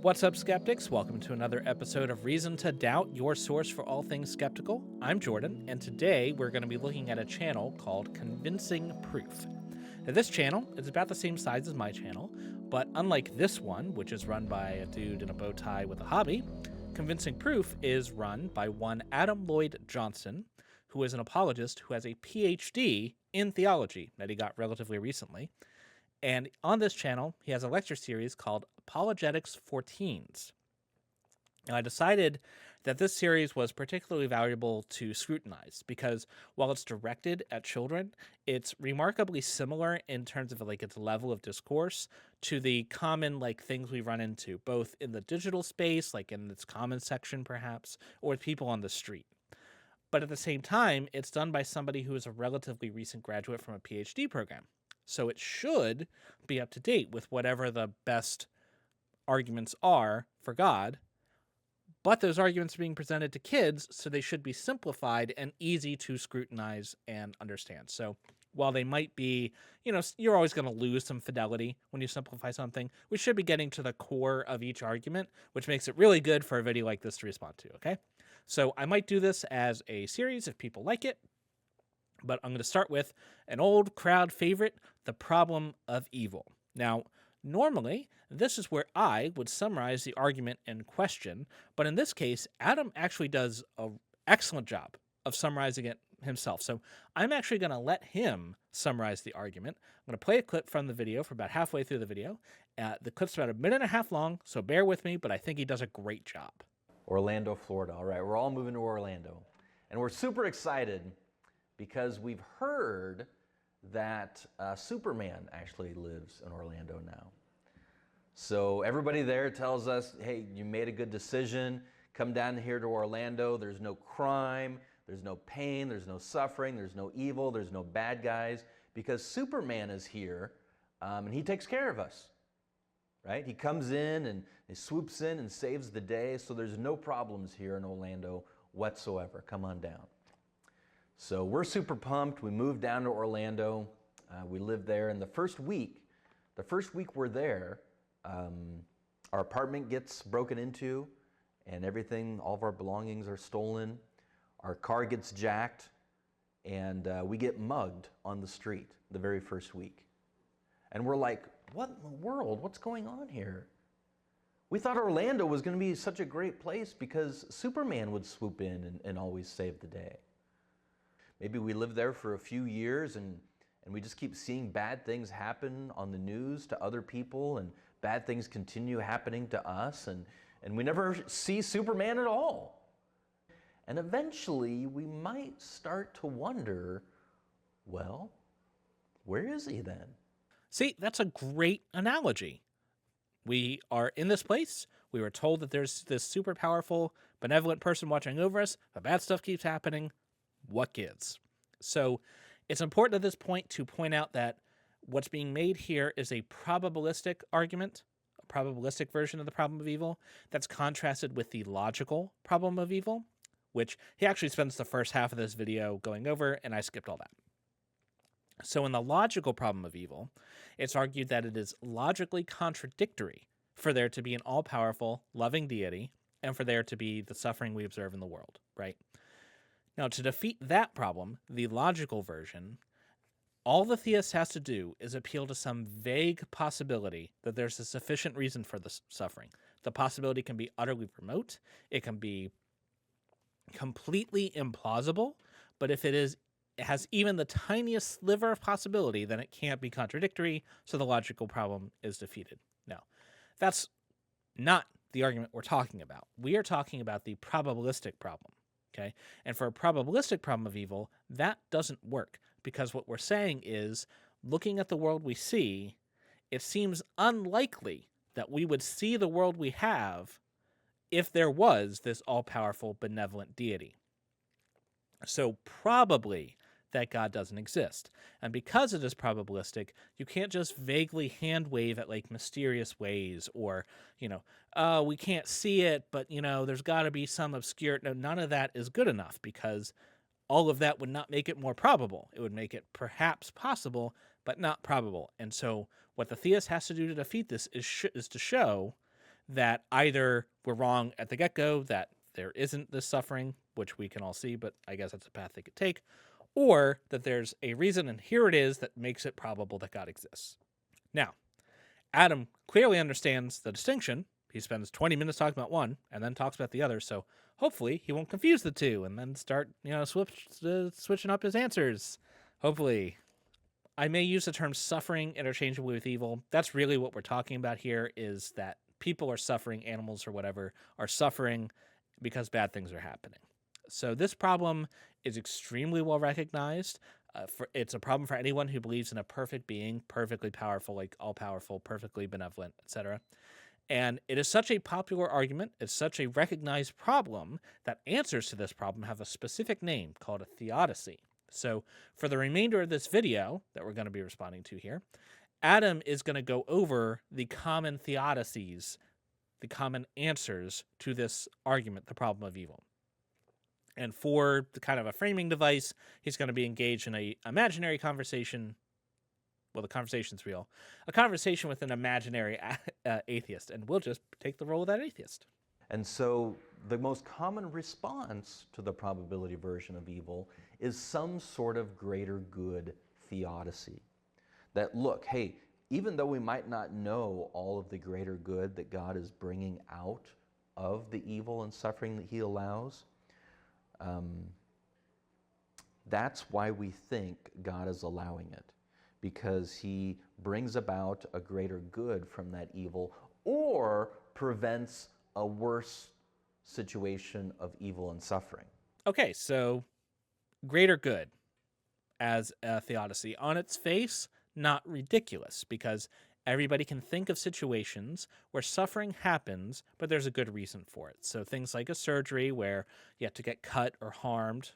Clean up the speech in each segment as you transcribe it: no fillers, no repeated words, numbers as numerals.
What's up, skeptics? Welcome to another episode of Reason to Doubt, your source for all things skeptical. I'm Jordan, and today we're going to be looking at a channel called Convincing Proof. Now, this channel is about the same size as my channel, but unlike this one, which is run by a dude in a bow tie with a hobby, Convincing Proof is run by one Adam Lloyd Johnson, who is an apologist who has a PhD in theology that he got relatively recently. And on this channel, he has a lecture series called Apologetics for Teens. And I decided that this series was particularly valuable to scrutinize because while it's directed at children, it's remarkably similar in terms of its level of discourse to the common things we run into, both in the digital space, like in its comment section perhaps, or with people on the street. But at the same time, it's done by somebody who is a relatively recent graduate from a PhD program. So it should be up to date with whatever the best arguments are for God, but those arguments are being presented to kids, so they should be simplified and easy to scrutinize and understand. So while they might be, you're always going to lose some fidelity when you simplify something, we should be getting to the core of each argument, which makes it really good for a video like this to respond to, okay? So I might do this as a series if people like it, but I'm going to start with an old crowd favorite, the problem of evil. Now, normally, this is where I would summarize the argument in question, but in this case, Adam actually does an excellent job of summarizing it himself. So I'm actually going to let him summarize the argument. I'm going to play a clip from the video for about halfway through the video. The clip's about a minute and a half long, so bear with me, but I think he does a great job. Orlando, Florida. All right, we're all moving to Orlando. And we're super excited because we've heard that Superman actually lives in Orlando now. So everybody there tells us, hey, you made a good decision. Come down here to Orlando. There's no crime. There's no pain. There's no suffering. There's no evil. There's no bad guys because Superman is here and he takes care of us, right? He comes in and he swoops in and saves the day. So there's no problems here in Orlando whatsoever. Come on down. So we're super pumped. We moved down to Orlando. We lived there, and the first week we're there, our apartment gets broken into, and everything, all of our belongings are stolen. Our car gets jacked, and we get mugged on the street the very first week. And we're like, what in the world? What's going on here? We thought Orlando was going to be such a great place because Superman would swoop in and always save the day. Maybe we lived there for a few years and we just keep seeing bad things happen on the news to other people and bad things continue happening to us and we never see Superman at all. And eventually we might start to wonder, well, where is he then? See, that's a great analogy. We are in this place. We were told that there's this super powerful, benevolent person watching over us, but bad stuff keeps happening. What gives? So it's important at this point to point out that what's being made here is a probabilistic argument, a probabilistic version of the problem of evil that's contrasted with the logical problem of evil, which he actually spends the first half of this video going over, and I skipped all that. So in the logical problem of evil, it's argued that it is logically contradictory for there to be an all-powerful, loving deity and for there to be the suffering we observe in the world, right? Now, to defeat that problem, the logical version, all the theist has to do is appeal to some vague possibility that there's a sufficient reason for the suffering. The possibility can be utterly remote. It can be completely implausible. But if it has even the tiniest sliver of possibility, then it can't be contradictory, so the logical problem is defeated. Now, that's not the argument we're talking about. We are talking about the probabilistic problem. Okay, and for a probabilistic problem of evil, that doesn't work because what we're saying is, looking at the world we see, it seems unlikely that we would see the world we have if there was this all-powerful, benevolent deity. So probably that God doesn't exist. And because it is probabilistic, you can't just vaguely hand wave at mysterious ways or, we can't see it, but, there's got to be some obscure... No, none of that is good enough because all of that would not make it more probable. It would make it perhaps possible, but not probable. And so what the theist has to do to defeat this is to show that either we're wrong at the get-go, that there isn't this suffering, which we can all see, but I guess that's a path they could take, or that there's a reason, and here it is, that makes it probable that God exists. Now, Adam clearly understands the distinction. He spends 20 minutes talking about one and then talks about the other, so hopefully he won't confuse the two and then start, switching up his answers. Hopefully. I may use the term suffering interchangeably with evil. That's really what we're talking about here, is that people are suffering, animals or whatever, are suffering because bad things are happening. So this problem is extremely well recognized. It's a problem for anyone who believes in a perfect being, perfectly powerful, like all-powerful, perfectly benevolent, etc. And it is such a popular argument, it's such a recognized problem, that answers to this problem have a specific name called a theodicy. So for the remainder of this video that we're going to be responding to here, Adam is going to go over the common theodicies, the common answers to this argument, the problem of evil. And for the kind of a framing device, he's going to be engaged in a imaginary conversation. Well, the conversation's real. A conversation with an imaginary atheist, and we'll just take the role of that atheist. And so the most common response to the probability version of evil is some sort of greater good theodicy. That, look, hey, even though we might not know all of the greater good that God is bringing out of the evil and suffering that he allows, that's why we think God is allowing it, because he brings about a greater good from that evil, or prevents a worse situation of evil and suffering. Okay, so greater good as a theodicy. On its face, not ridiculous, because everybody can think of situations where suffering happens, but there's a good reason for it. So things like a surgery where you have to get cut or harmed,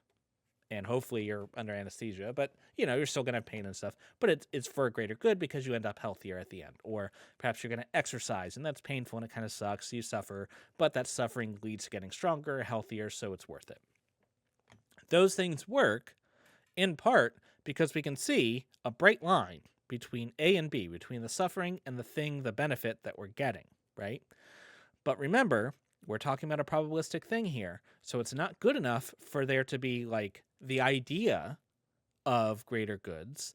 and hopefully you're under anesthesia, but you're still going to have pain and stuff, but it's for a greater good because you end up healthier at the end. Or perhaps you're going to exercise, and that's painful and it kind of sucks, you suffer, but that suffering leads to getting stronger, healthier, so it's worth it. Those things work in part because we can see a bright line between A and B, between the suffering and the benefit that we're getting, right? But remember, we're talking about a probabilistic thing here, so it's not good enough for there to be like the idea of greater goods.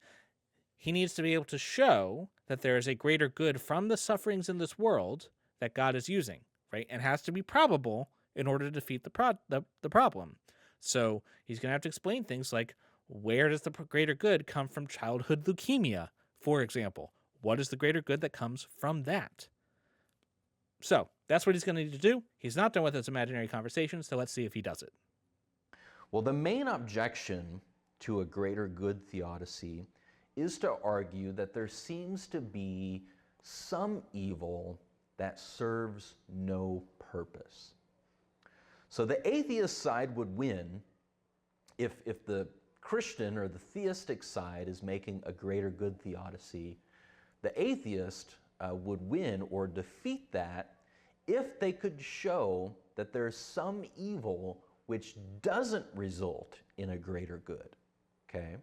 He needs to be able to show that there is a greater good from the sufferings in this world that God is using, right? And has to be probable in order to defeat the problem. So he's going to have to explain things like, where does the greater good come from childhood leukemia, for example? What is the greater good that comes from that? So that's what he's going to need to do. He's not done with his imaginary conversation, so let's see if he does it. Well, the main objection to a greater good theodicy is to argue that there seems to be some evil that serves no purpose. So the atheist side would win if the Christian or the theistic side is making a greater good theodicy. The atheist would win or defeat that if they could show that there's some evil which doesn't result in a greater good, okay?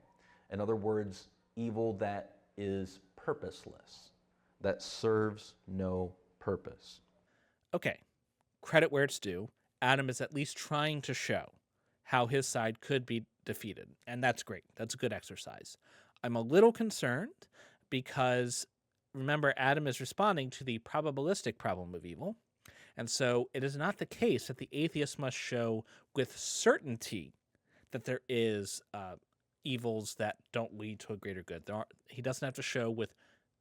In other words, evil that is purposeless, that serves no purpose. Okay, credit where it's due. Adam is at least trying to show how his side could be defeated, and that's great. That's a good exercise. I'm a little concerned because, remember, Adam is responding to the probabilistic problem of evil, and so it is not the case that the atheist must show with certainty that there is evils that don't lead to a greater good. He doesn't have to show with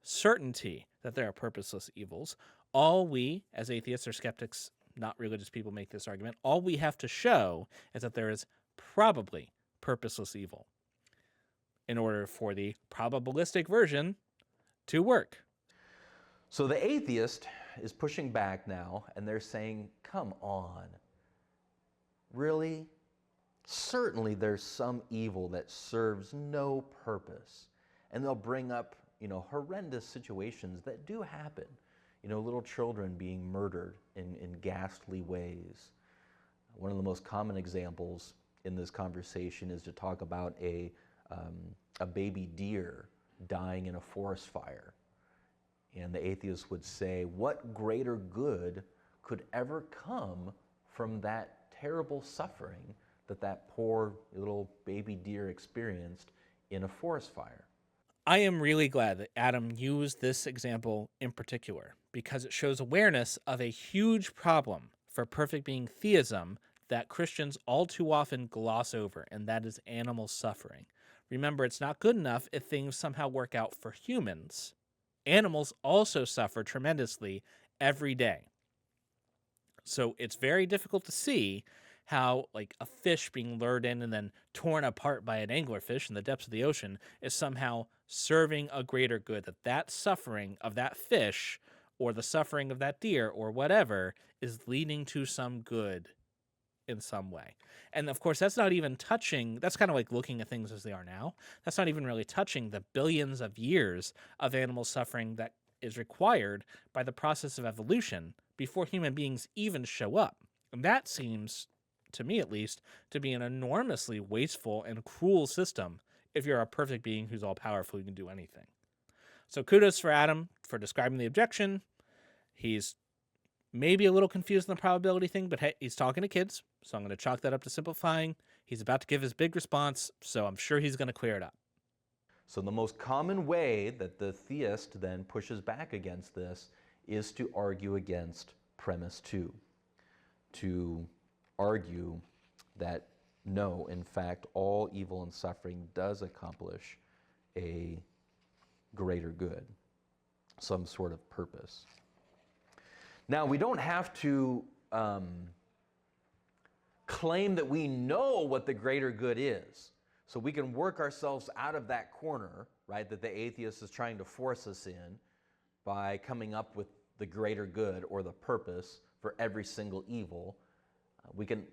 certainty that there are purposeless evils. All we, as atheists or skeptics, not religious people, make this argument. All we have to show is that there is probably purposeless evil in order for the probabilistic version to work. So the atheist is pushing back now, and they're saying, come on, really? Certainly there's some evil that serves no purpose. And they'll bring up, horrendous situations that do happen. Little children being murdered in ghastly ways. One of the most common examples in this conversation is to talk about a baby deer dying in a forest fire. And the atheists would say, what greater good could ever come from that terrible suffering that that poor little baby deer experienced in a forest fire? I am really glad that Adam used this example in particular because it shows awareness of a huge problem for perfect being theism that Christians all too often gloss over, and that is animal suffering. Remember, it's not good enough if things somehow work out for humans. Animals also suffer tremendously every day. So it's very difficult to see how, like, a fish being lured in and then torn apart by an anglerfish in the depths of the ocean is somehow serving a greater good, that suffering of that fish or the suffering of that deer or whatever is leading to some good in some way. And of course, that's not even touching, that's kind of like looking at things as they are now. That's not even really touching the billions of years of animal suffering that is required by the process of evolution before human beings even show up. And that seems, to me at least, to be an enormously wasteful and cruel system if you're a perfect being who's all powerful, who can do anything. So kudos for Adam for describing the objection. He's maybe a little confused on the probability thing, but hey, he's talking to kids, so I'm going to chalk that up to simplifying. He's about to give his big response, so I'm sure he's going to clear it up. So the most common way that the theist then pushes back against this is to argue against premise 2, to argue that no, in fact, all evil and suffering does accomplish a greater good, some sort of purpose. Now, we don't have to claim that we know what the greater good is. So we can work ourselves out of that corner, right, that the atheist is trying to force us in by coming up with the greater good or the purpose for every single evil. We can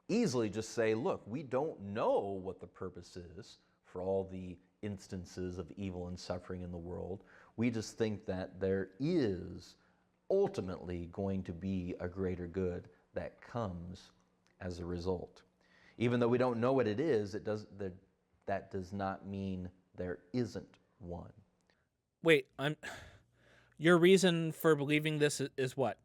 easily just say, look, we don't know what the purpose is for all the instances of evil and suffering in the world. We just think that there is ultimately going to be a greater good that comes as a result. Even though we don't know what it is, that does not mean there isn't one. Wait, your reason for believing this is what?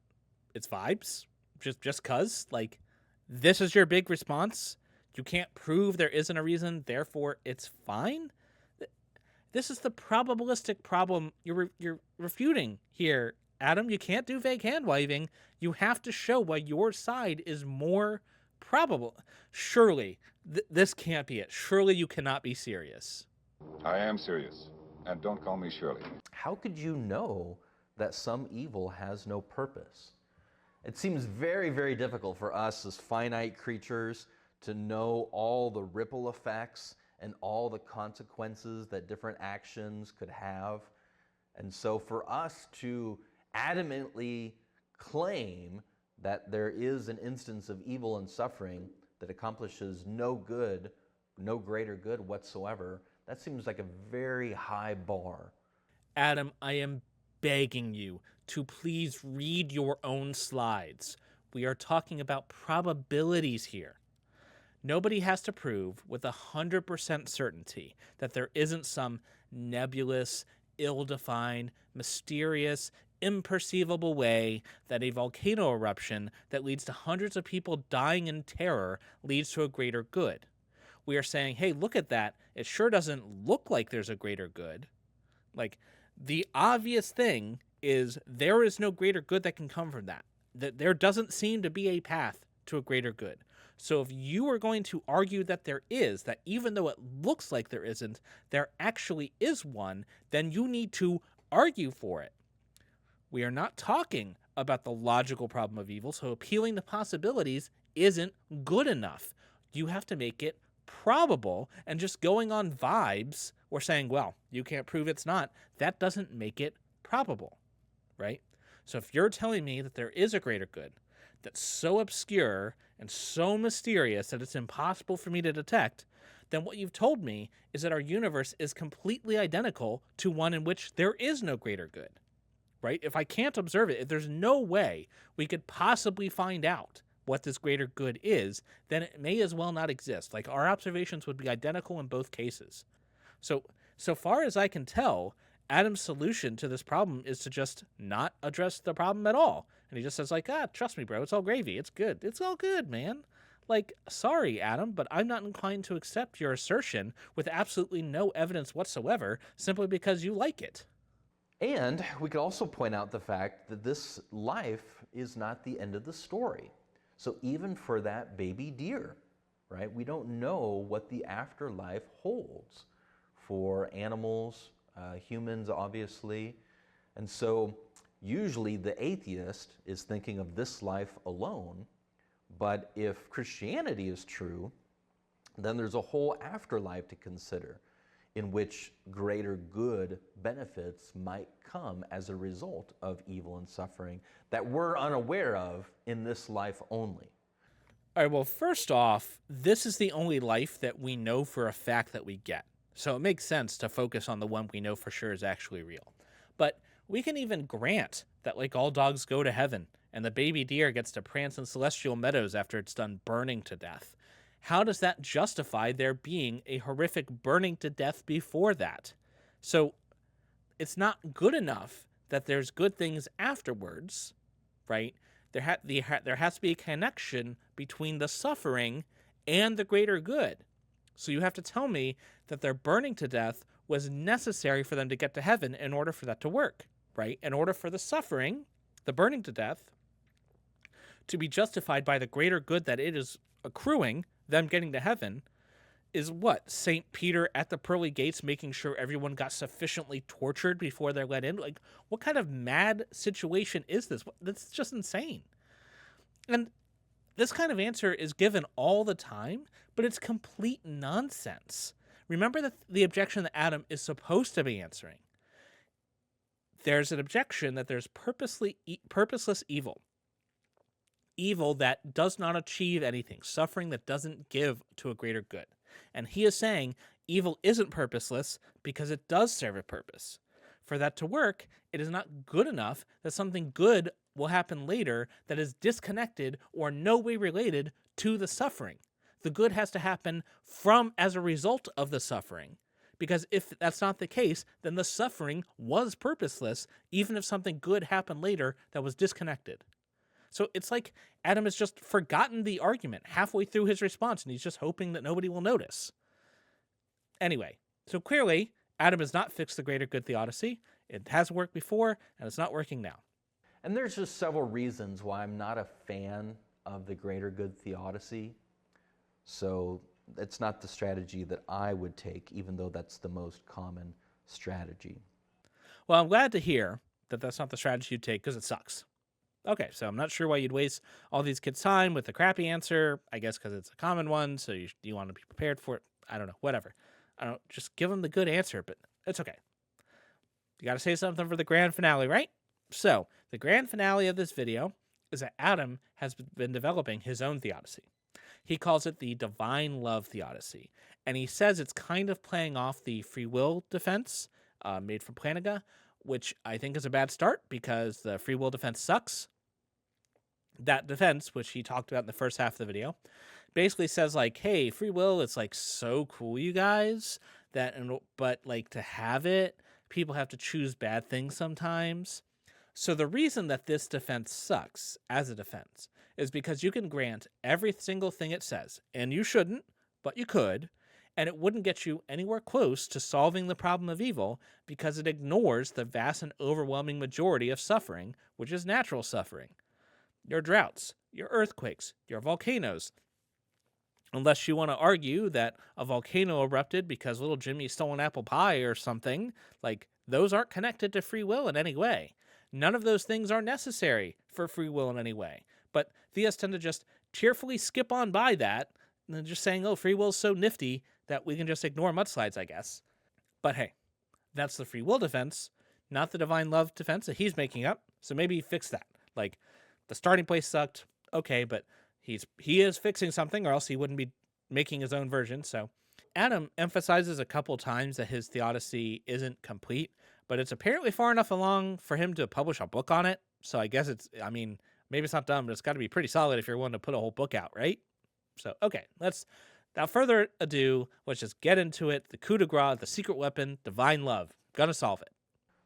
It's vibes? Just 'cause? Like, this is your big response? You can't prove there isn't a reason, therefore it's fine? This is the probabilistic problem you're refuting here, Adam. You can't do vague hand waving. You have to show why your side is more probable. Surely, this can't be it. Surely you cannot be serious. I am serious, and don't call me Shirley. How could you know that some evil has no purpose? It seems very, very difficult for us as finite creatures to know all the ripple effects and all the consequences that different actions could have. And so for us to adamantly claim that there is an instance of evil and suffering that accomplishes no good, no greater good whatsoever, that seems like a very high bar. Adam, I am begging you to please read your own slides. We are talking about probabilities here. Nobody has to prove with 100% certainty that there isn't some nebulous, ill-defined, mysterious, imperceivable way that a volcano eruption that leads to hundreds of people dying in terror leads to a greater good. We are saying, hey, look at that. It sure doesn't look like there's a greater good. Like, the obvious thing is there is no greater good that can come from that. That there doesn't seem to be a path to a greater good. So if you are going to argue that there is, that even though it looks like there isn't, there actually is one, then you need to argue for it. We are not talking about the logical problem of evil, so appealing to possibilities isn't good enough. You have to make it probable, and just going on vibes or saying, well, you can't prove it's not, that doesn't make it probable, right? So if you're telling me that there is a greater good that's so obscure and so mysterious that it's impossible for me to detect, then what you've told me is that our universe is completely identical to one in which there is no greater good, right? If I can't observe it, if there's no way we could possibly find out what this greater good is, then it may as well not exist. Like, our observations would be identical in both cases. So far as I can tell, Adam's solution to this problem is to just not address the problem at all. And he just says like, trust me, bro, it's all gravy. It's good. It's all good, man. Like, sorry, Adam, but I'm not inclined to accept your assertion with absolutely no evidence whatsoever simply because you like it. And we could also point out the fact that this life is not the end of the story. So even for that baby deer, right, we don't know what the afterlife holds for animals, humans, obviously. And so usually the atheist is thinking of this life alone. But if Christianity is true, then there's a whole afterlife to consider in which greater good benefits might come as a result of evil and suffering that we're unaware of in this life only. All right, well, first off, this is the only life that we know for a fact that we get. So it makes sense to focus on the one we know for sure is actually real. But we can even grant that, like, all dogs go to heaven and the baby deer gets to prance in celestial meadows after it's done burning to death. How does that justify there being a horrific burning to death before that? So it's not good enough that there's good things afterwards, right? There has to be a connection between the suffering and the greater good. So you have to tell me that their burning to death was necessary for them to get to heaven in order for that to work, right? In order for the suffering, the burning to death, to be justified by the greater good that it is accruing, them getting to heaven, is what? St. Peter at the pearly gates making sure everyone got sufficiently tortured before they're let in? Like, what kind of mad situation is this? That's just insane. And this kind of answer is given all the time, but it's complete nonsense. Remember that the objection that Adam is supposed to be answering. There's an objection that there's purposeless evil. Evil that does not achieve anything, suffering that doesn't give to a greater good. And he is saying evil isn't purposeless because it does serve a purpose. For that to work, it is not good enough that something good will happen later that is disconnected or no way related to the suffering. The good has to happen as a result of the suffering. Because if that's not the case, then the suffering was purposeless, even if something good happened later that was disconnected. So it's like Adam has just forgotten the argument halfway through his response, and he's just hoping that nobody will notice. Anyway, so clearly, Adam has not fixed the greater good theodicy. It hasn't worked before, and it's not working now. And there's just several reasons why I'm not a fan of the greater good theodicy. So it's not the strategy that I would take, even though that's the most common strategy. Well, I'm glad to hear that that's not the strategy you'd take, because it sucks. Okay, so I'm not sure why you'd waste all these kids' time with the crappy answer. I guess because it's a common one, so you want to be prepared for it. I don't know, whatever. Just give them the good answer, but it's okay. You got to say something for the grand finale, right? So the grand finale of this video is that Adam has been developing his own theodicy. He calls it the divine love theodicy, and he says it's kind of playing off the free will defense made from Plantinga, which I think is a bad start because the free will defense sucks. That defense, which he talked about in the first half of the video, basically says like, hey, free will, it's like so cool, you guys, but like to have it, people have to choose bad things sometimes. So the reason that this defense sucks as a defense is because you can grant every single thing it says, and you shouldn't, but you could, and it wouldn't get you anywhere close to solving the problem of evil because it ignores the vast and overwhelming majority of suffering, which is natural suffering. Your droughts, your earthquakes, your volcanoes. Unless you want to argue that a volcano erupted because little Jimmy stole an apple pie or something, like those aren't connected to free will in any way. None of those things are necessary for free will in any way. But theists tend to just cheerfully skip on by that and then just saying, oh, free will is so nifty that we can just ignore mudslides, I guess. But hey, that's the free will defense, not the divine love defense that he's making up. So maybe fix that. Like, the starting place sucked. Okay, but he is fixing something, or else he wouldn't be making his own version. So Adam emphasizes a couple times that his theodicy isn't complete, but it's apparently far enough along for him to publish a book on it. So I guess maybe it's not done, but it's got to be pretty solid if you're willing to put a whole book out, right? So, okay, without further ado, let's just get into it. The coup de grace, the secret weapon, divine love. Gonna solve it.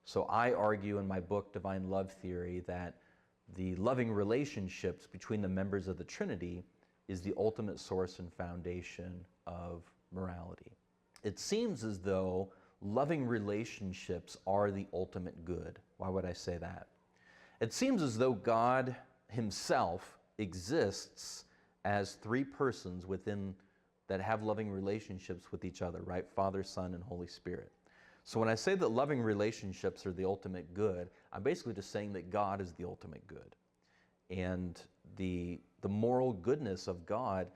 So I argue in my book, Divine Love Theory, that the loving relationships between the members of the Trinity is the ultimate source and foundation of morality. It seems as though loving relationships are the ultimate good. Why would I say that? It seems as though God himself exists as three persons within that have loving relationships with each other, right? Father, Son, and Holy Spirit. So when I say that loving relationships are the ultimate good, I'm basically just saying that God is the ultimate good. And the moral goodness of God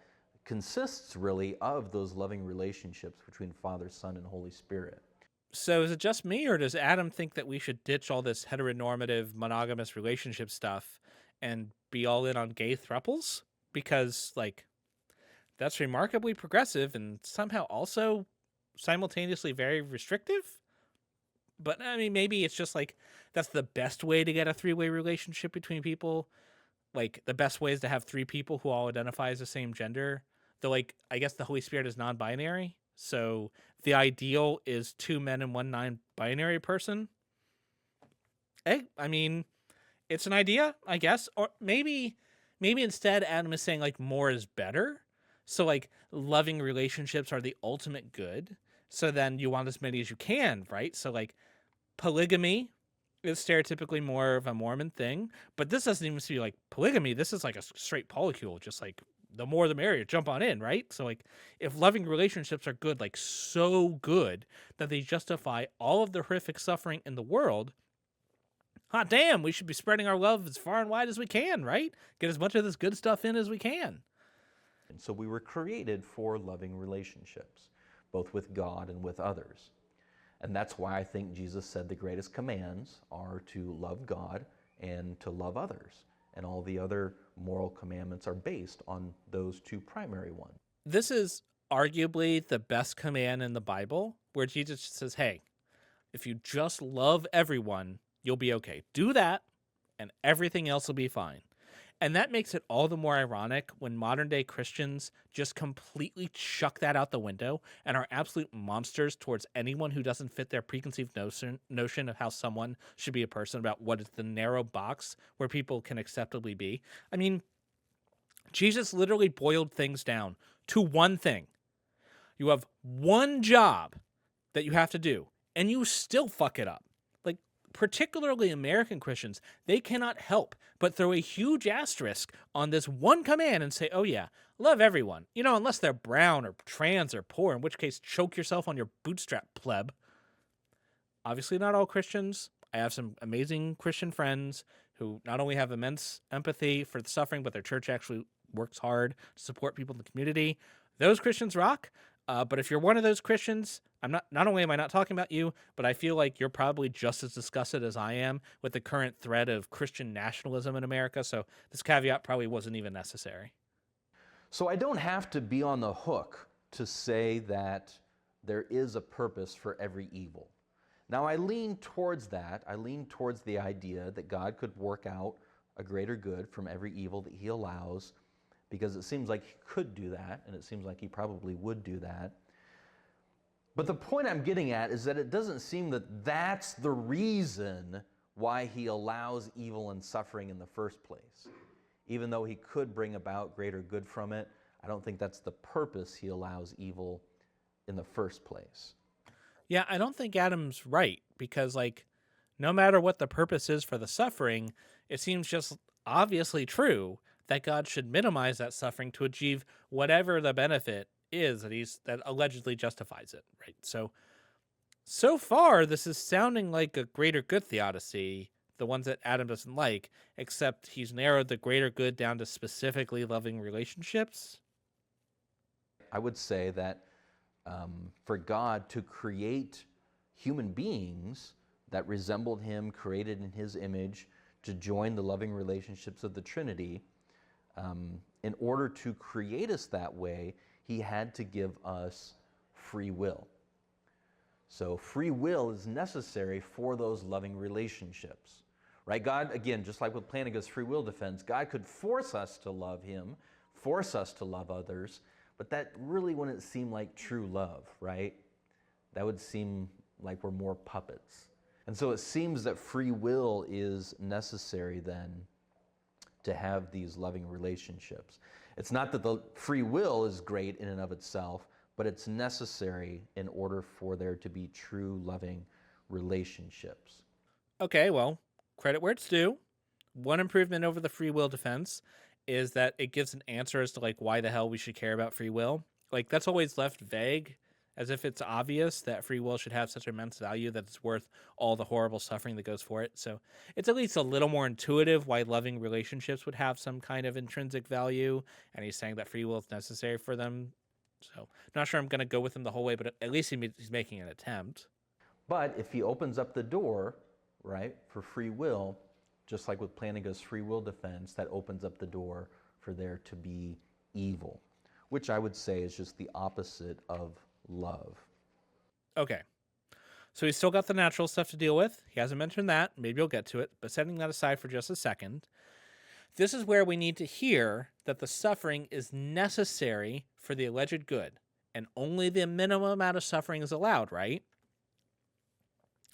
consists really of those loving relationships between Father, Son, and Holy Spirit. So is it just me, or does Adam think that we should ditch all this heteronormative monogamous relationship stuff and be all in on gay thruples? Because, like, that's remarkably progressive and somehow also simultaneously very restrictive. But, I mean, maybe it's just, like, that's the best way to get a three-way relationship between people. Like, the best way is to have three people who all identify as the same gender. Though, like, I guess the Holy Spirit is non-binary. So the ideal is 2 men and 1 non-binary person. I mean, it's an idea, I guess. Or maybe instead Adam is saying, like, more is better. So, like, loving relationships are the ultimate good. So then you want as many as you can, right? So, like, polygamy is stereotypically more of a Mormon thing. But this doesn't even seem like polygamy. This is like a straight polycule, just like, the more the merrier, jump on in, right? So, like, if loving relationships are good, like, so good that they justify all of the horrific suffering in the world, hot damn, we should be spreading our love as far and wide as we can, right? Get as much of this good stuff in as we can. And so we were created for loving relationships, both with God and with others. And that's why I think Jesus said the greatest commands are to love God and to love others. And all the other moral commandments are based on those two primary ones. This is arguably the best command in the Bible, where Jesus says, hey, if you just love everyone, you'll be okay. Do that, and everything else will be fine. And that makes it all the more ironic when modern day Christians just completely chuck that out the window and are absolute monsters towards anyone who doesn't fit their preconceived notion of how someone should be a person, about what is the narrow box where people can acceptably be. I mean, Jesus literally boiled things down to one thing. You have one job that you have to do, and you still fuck it up. Like, particularly American Christians, they cannot help but throw a huge asterisk on this one command and say, oh yeah, love everyone. You know, unless they're brown or trans or poor, in which case choke yourself on your bootstrap, pleb. Obviously not all Christians. I have some amazing Christian friends who not only have immense empathy for the suffering, but their church actually works hard to support people in the community. Those Christians rock. But if you're one of those Christians, not only am I not talking about you, but I feel like you're probably just as disgusted as I am with the current threat of Christian nationalism in America. So this caveat probably wasn't even necessary. So I don't have to be on the hook to say that there is a purpose for every evil. Now I lean towards that. I lean towards the idea that God could work out a greater good from every evil that he allows, because it seems like he could do that, and it seems like he probably would do that. But the point I'm getting at is that it doesn't seem that that's the reason why he allows evil and suffering in the first place. Even though he could bring about greater good from it, I don't think that's the purpose he allows evil in the first place. Yeah, I don't think Adam's right, because, like, no matter what the purpose is for the suffering, it seems just obviously true that God should minimize that suffering to achieve whatever the benefit is that allegedly justifies it, right? So far, this is sounding like a greater good theodicy, the ones that Adam doesn't like, except he's narrowed the greater good down to specifically loving relationships. I would say that for God to create human beings that resembled him, created in his image, to join the loving relationships of the Trinity, in order to create us that way, he had to give us free will. So free will is necessary for those loving relationships, right? God, again, just like with Plantinga's free will defense, God could force us to love him, force us to love others, but that really wouldn't seem like true love, right? That would seem like we're more puppets. And so it seems that free will is necessary then to have these loving relationships. It's not that the free will is great in and of itself, but it's necessary in order for there to be true loving relationships. Okay, well, credit where it's due. One improvement over the free will defense is that it gives an answer as to like why the hell we should care about free will. Like that's always left vague, as if it's obvious that free will should have such immense value that it's worth all the horrible suffering that goes for it. So it's at least a little more intuitive why loving relationships would have some kind of intrinsic value, and he's saying that free will is necessary for them. So not sure I'm going to go with him the whole way, but at least he's making an attempt. But if he opens up the door, right, for free will, just like with Plantinga's free will defense, that opens up the door for there to be evil, which I would say is just the opposite of love. Okay. So he's still got the natural stuff to deal with. He hasn't mentioned that. Maybe we'll get to it. But setting that aside for just a second, this is where we need to hear that the suffering is necessary for the alleged good, and only the minimum amount of suffering is allowed, right?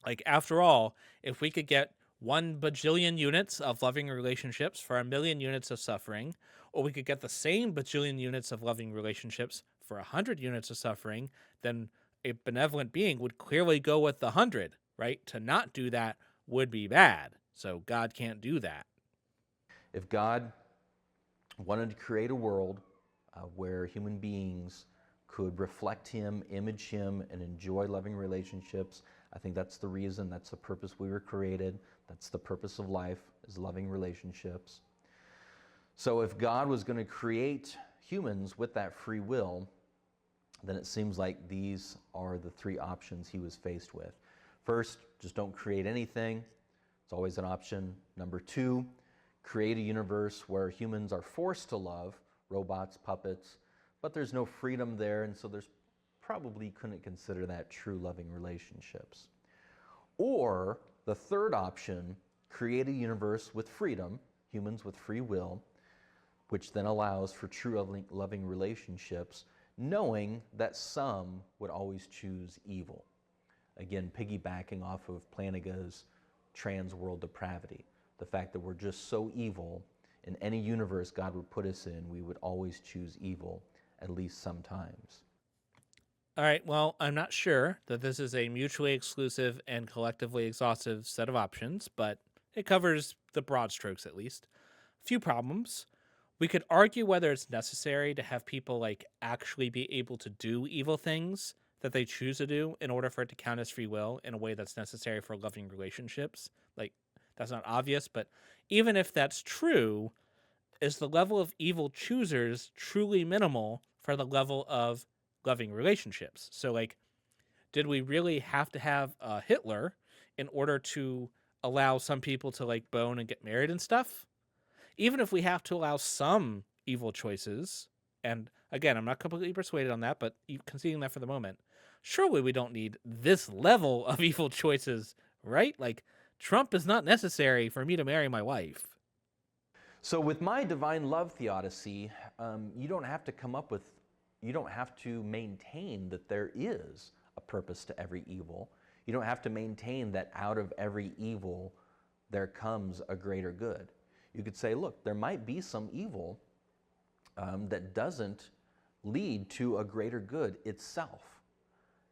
Like, after all, if we could get 1 bajillion units of loving relationships for 1,000,000 units of suffering, or we could get the same bajillion units of loving relationships for 100 units of suffering, then a benevolent being would clearly go with the 100, right? To not do that would be bad. So God can't do that. If God wanted to create a world where human beings could reflect him, image him, and enjoy loving relationships, I think that's the reason, that's the purpose we were created. That's the purpose of life, is loving relationships. So if God was going to create humans with that free will, then it seems like these are the 3 options he was faced with. First, just don't create anything. It's always an option. Number 2, create a universe where humans are forced to love, robots, puppets, but there's no freedom there, and so there's probably couldn't consider that true loving relationships. Or the third option, create a universe with freedom, humans with free will, which then allows for true loving relationships, knowing that some would always choose evil. Again, piggybacking off of Plantinga's trans world depravity, the fact that we're just so evil, in any universe God would put us in, we would always choose evil, at least sometimes. All right, well, I'm not sure that this is a mutually exclusive and collectively exhaustive set of options, but it covers the broad strokes at least. A few problems. We could argue whether it's necessary to have people like actually be able to do evil things that they choose to do in order for it to count as free will in a way that's necessary for loving relationships. Like, that's not obvious, but even if that's true, is the level of evil choosers truly minimal for the level of loving relationships? So, like, did we really have to have Hitler in order to allow some people to, like, bone and get married and stuff? Even if we have to allow some evil choices, and again, I'm not completely persuaded on that, but conceding that for the moment, surely we don't need this level of evil choices, right? Like, Trump is not necessary for me to marry my wife. So with my divine love theodicy, you don't have to maintain that there is a purpose to every evil. You don't have to maintain that out of every evil there comes a greater good. You could say, look, there might be some evil that doesn't lead to a greater good itself.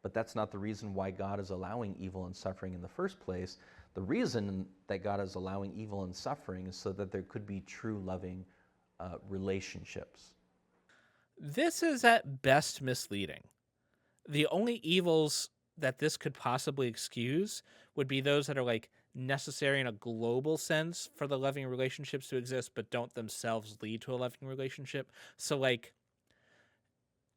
But that's not the reason why God is allowing evil and suffering in the first place. The reason that God is allowing evil and suffering is so that there could be true loving relationships. This is at best misleading. The only evils that this could possibly excuse would be those that are like necessary in a global sense for the loving relationships to exist, but don't themselves lead to a loving relationship. So like,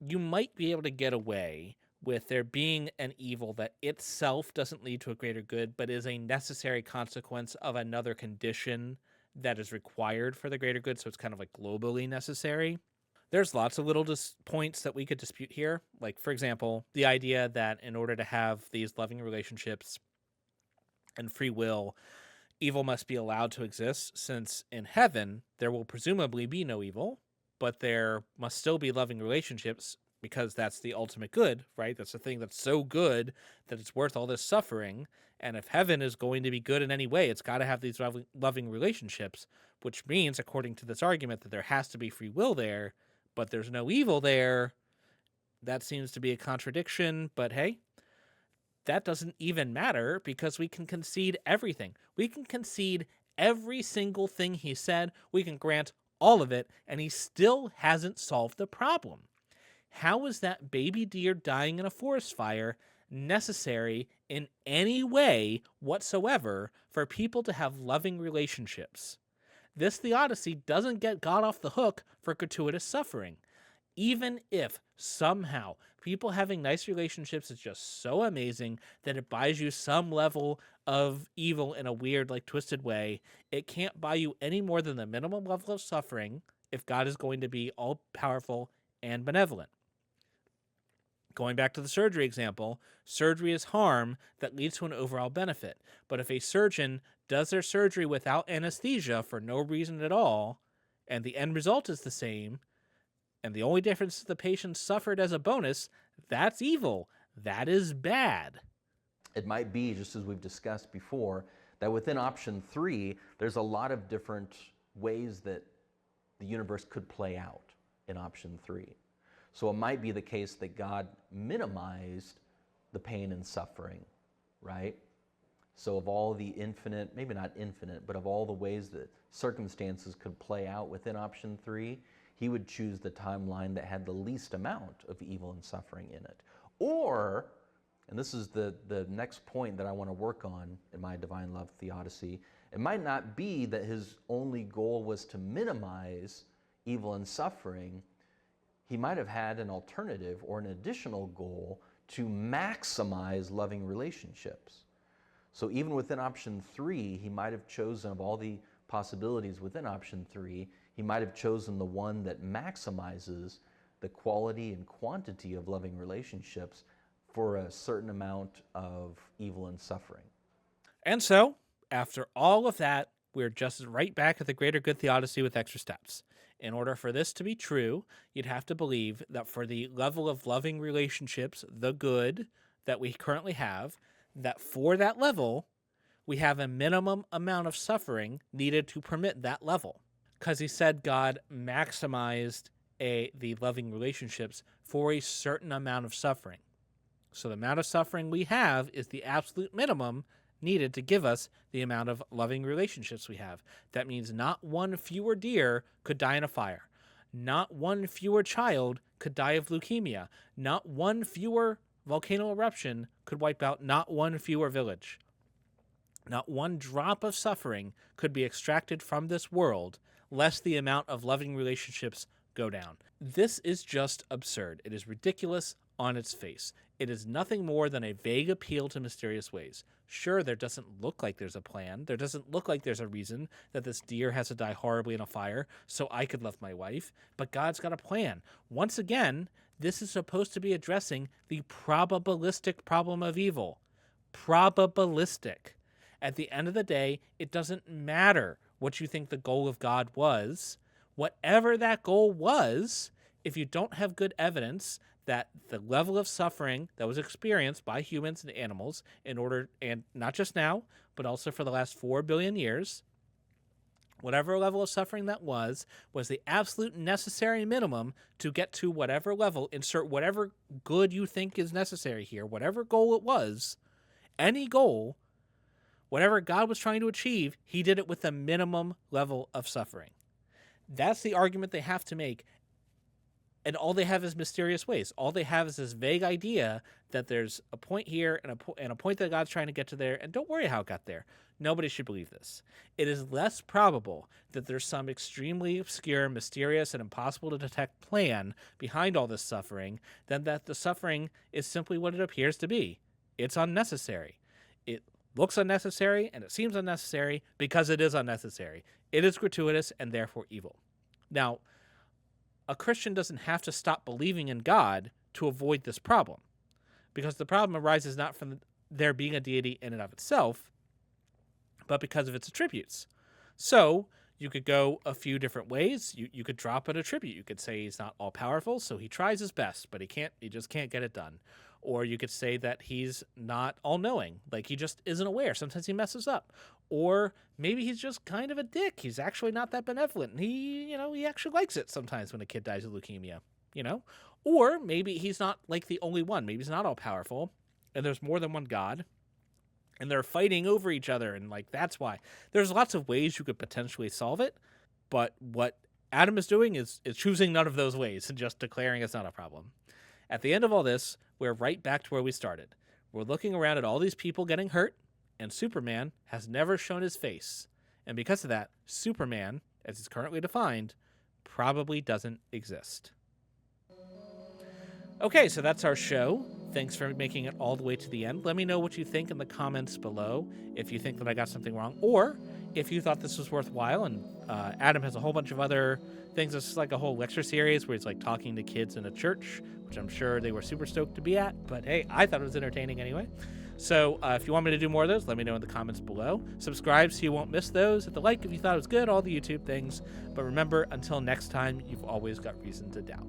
you might be able to get away with there being an evil that itself doesn't lead to a greater good, but is a necessary consequence of another condition that is required for the greater good. So it's kind of like globally necessary. There's lots of little points that we could dispute here. Like, for example, the idea that in order to have these loving relationships and free will, evil must be allowed to exist, since in heaven there will presumably be no evil, but there must still be loving relationships because that's the ultimate good, right? That's the thing that's so good that it's worth all this suffering. And if heaven is going to be good in any way, it's got to have these loving relationships, which means, according to this argument, that there has to be free will there, but there's no evil there. That seems to be a contradiction, but hey, that doesn't even matter because we can concede everything. We can concede every single thing he said. We can grant all of it, and he still hasn't solved the problem. How is that baby deer dying in a forest fire necessary in any way whatsoever for people to have loving relationships? This theodicy doesn't get God off the hook for gratuitous suffering. Even if somehow people having nice relationships is just so amazing that it buys you some level of evil in a weird, like, twisted way, it can't buy you any more than the minimum level of suffering if God is going to be all-powerful and benevolent. Going back to the surgery example, surgery is harm that leads to an overall benefit. But if a surgeon does their surgery without anesthesia for no reason at all, and the end result is the same, and the only difference is the patient suffered as a bonus, that's evil. That is bad. It might be, just as we've discussed before, that within option 3, there's a lot of different ways that the universe could play out in option 3. So it might be the case that God minimized the pain and suffering, right? So of all the infinite, maybe not infinite, but of all the ways that circumstances could play out within option 3, he would choose the timeline that had the least amount of evil and suffering in it. Or, and this is the next point that I want to work on in my Divine Love Theodicy, it might not be that his only goal was to minimize evil and suffering. He might have had an alternative or an additional goal to maximize loving relationships. So even within option 3, he might have chosen, of all the possibilities within option 3, he might have chosen the one that maximizes the quality and quantity of loving relationships for a certain amount of evil and suffering. And so, after all of that, we're just right back at the greater good theodicy with extra steps. In order for this to be true, you'd have to believe that for the level of loving relationships, the good that we currently have, that for that level, we have a minimum amount of suffering needed to permit that level. Because he said God maximized the loving relationships for a certain amount of suffering. So the amount of suffering we have is the absolute minimum needed to give us the amount of loving relationships we have. That means not one fewer deer could die in a fire. Not one fewer child could die of leukemia. Not one fewer volcano eruption could wipe out not one fewer village. Not one drop of suffering could be extracted from this world, lest the amount of loving relationships go down. This is just absurd. It is ridiculous on its face. It is nothing more than a vague appeal to mysterious ways. Sure, there doesn't look like there's a plan. There doesn't look like there's a reason that this deer has to die horribly in a fire so I could love my wife, but God's got a plan. Once again, this is supposed to be addressing the probabilistic problem of evil. Probabilistic. At the end of the day, it doesn't matter what you think the goal of God was. Whatever that goal was, if you don't have good evidence that the level of suffering that was experienced by humans and animals and not just now, but also for the last 4 billion years, whatever level of suffering that was the absolute necessary minimum to get to whatever level, insert whatever good you think is necessary here, whatever goal it was, any goal, whatever God was trying to achieve, he did it with a minimum level of suffering. That's the argument they have to make. And all they have is mysterious ways. All they have is this vague idea that there's a point here and a point that God's trying to get to there, and don't worry how it got there. Nobody should believe this. It is less probable that there's some extremely obscure, mysterious, and impossible to detect plan behind all this suffering than that the suffering is simply what it appears to be. It's unnecessary. It looks unnecessary, and it seems unnecessary because it is unnecessary. It is gratuitous and therefore evil. Now, a Christian doesn't have to stop believing in God to avoid this problem, because the problem arises not from there being a deity in and of itself, but because of its attributes. So You could go a few different ways. You could drop an attribute. You could say he's not all powerful, so he tries his best, but he just can't get it done. Or you could say that he's not all knowing, like he just isn't aware. Sometimes he messes up. Or maybe he's just kind of a dick. He's actually not that benevolent. And he actually likes it sometimes when a kid dies of leukemia, Or maybe he's not like the only one. Maybe he's not all powerful and there's more than one God and they're fighting over each other. And like, that's why there's lots of ways you could potentially solve it. But what Adam is doing is choosing none of those ways and just declaring it's not a problem. At the end of all this, we're right back to where we started. We're looking around at all these people getting hurt, and Superman has never shown his face. And because of that, Superman, as it's currently defined, probably doesn't exist. Okay, so that's our show. Thanks for making it all the way to the end. Let me know what you think in the comments below, if you think that I got something wrong, or if you thought this was worthwhile. And Adam has a whole bunch of other things. This is like a whole lecture series where he's like talking to kids in a church, which I'm sure they were super stoked to be at. But hey, I thought it was entertaining anyway. So if you want me to do more of those, let me know in the comments below. Subscribe so you won't miss those. Hit the like if you thought it was good, all the YouTube things. But remember, until next time, you've always got reason to doubt.